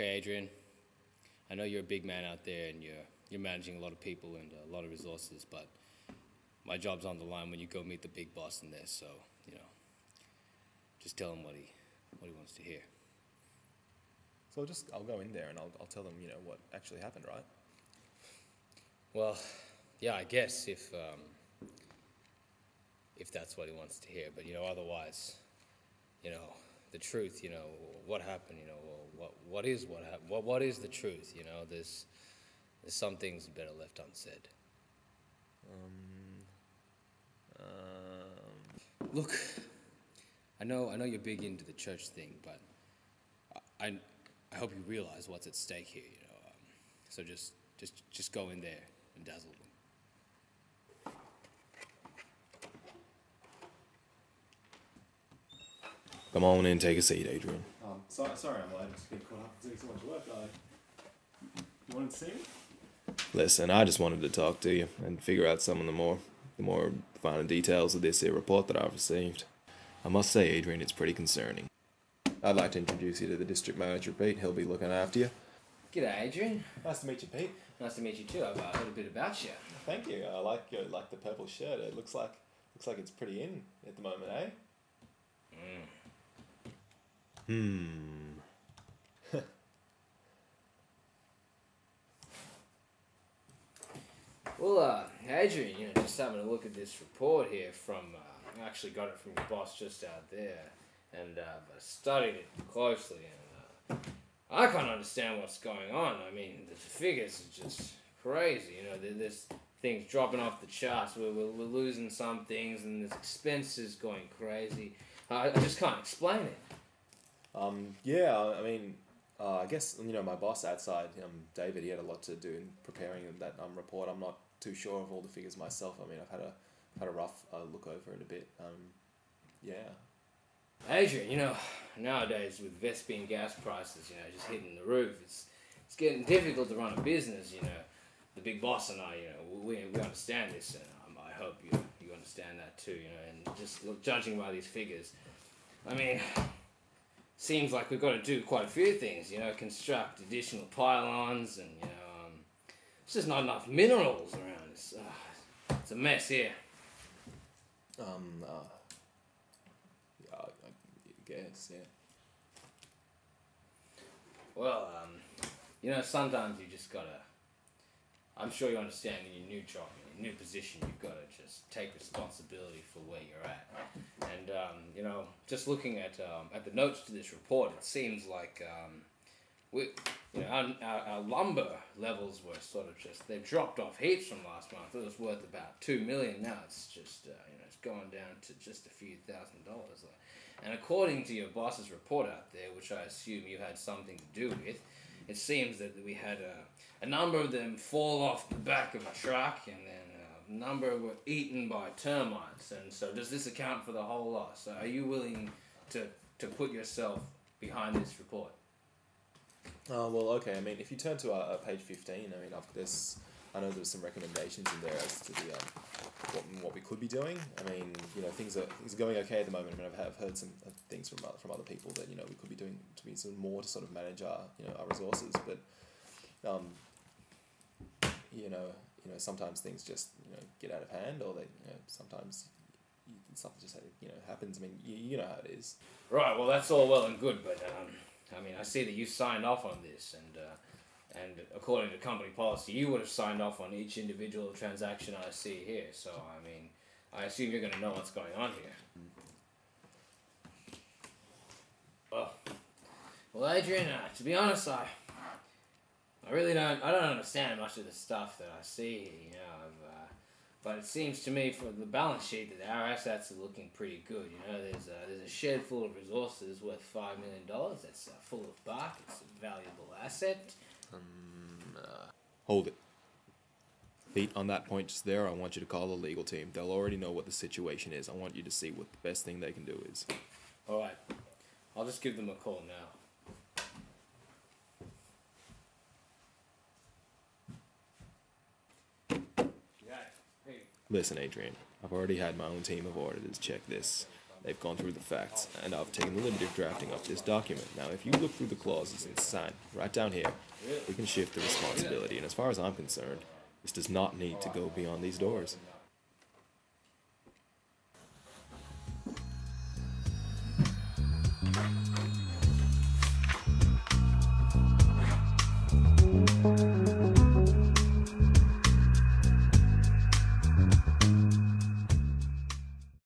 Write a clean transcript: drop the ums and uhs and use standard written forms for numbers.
Okay, Adrian, I know you're a big man out there and you're managing a lot of people and a lot of resources, but my job's on the line when you go meet the big boss in there, so, you know, just tell him what he wants to hear. So I'll go in there and I'll tell them, what actually happened, right? Well, yeah, I guess if that's what he wants to hear, but, otherwise, the truth, what happened, what is the truth, there's some things better left unsaid. Look, I know you're big into the church thing, but I hope you realize what's at stake here, so just go in there and dazzle them. Come on in, take a seat, Adrian. Sorry, I'm late. I've just been caught up doing so much work. You wanted to see me? Listen, I just wanted to talk to you and figure out some of the more finer details of this here report that I've received. I must say, Adrian, it's pretty concerning. I'd like to introduce you to the district manager, Pete. He'll be looking after you. G'day, Adrian. Nice to meet you, Pete. Nice to meet you too. I've heard a bit about you. Thank you. I like the purple shirt. It looks like it's pretty in at the moment, eh? Well, Adrian, just having a look at this report here from, I actually got it from your boss just out there, and I studied it closely, and I can't understand what's going on. I mean, the figures are just crazy, there's things dropping off the charts, we're losing some things, and there's expenses going crazy. I just can't explain it. Yeah, I mean, I guess, my boss outside, David, he had a lot to do in preparing that report. I'm not too sure of all the figures myself. I mean, I've had a rough look over it a bit. Yeah. Adrian, nowadays with Vespian gas prices, just hitting the roof, it's getting difficult to run a business, The big boss and I, we understand this, and I hope you understand that too, and just judging by these figures, I mean, seems like we've got to do quite a few things, construct additional pylons, and, it's just not enough minerals around. It's a mess here. I guess, yeah. Well, sometimes you just gotta, I'm sure you understand in your new job, in your new position, you've got to just take responsibility for where you're at. And, just looking at the notes to this report, it seems like, our lumber levels were sort of they've dropped off heaps from last month. It was worth about $2 million. Now it's just, it's gone down to just a few $1,000. And according to your boss's report out there, which I assume you had something to do with, it seems that we had a number of them fall off the back of a truck, and then a number were eaten by termites. And so does this account for the whole loss? Are you willing to put yourself behind this report? Well, okay. I mean, if you turn to page 15, I mean, I know there's some recommendations in there as to the what we could be doing. I mean, things are going okay at the moment. I mean, I've heard some things from other people that we could be doing some more to sort of manage our our resources, but sometimes things just get out of hand, or they sometimes something just happens. I mean, you know how it is. Right. Well, that's all well and good, but I mean, I see that you signed off on this, and according to company policy, you would have signed off on each individual transaction I see here. So, I mean, I assume you're going to know what's going on here. Well, Adrian, to be honest, I really don't understand much of the stuff that I see here, but it seems to me from the balance sheet that our assets are looking pretty good. There's a shed full of resources worth $5 million. That's full of bark. It's a valuable asset. Hold it. Pete, on that point just there, I want you to call the legal team. They'll already know what the situation is. I want you to see what the best thing they can do is. All right. I'll just give them a call now. Listen, Adrian, I've already had my own team of auditors check this. They've gone through the facts, and I've taken the liberty of drafting up this document. Now, if you look through the clauses and sign right down here, we can shift the responsibility. And as far as I'm concerned, this does not need to go beyond these doors.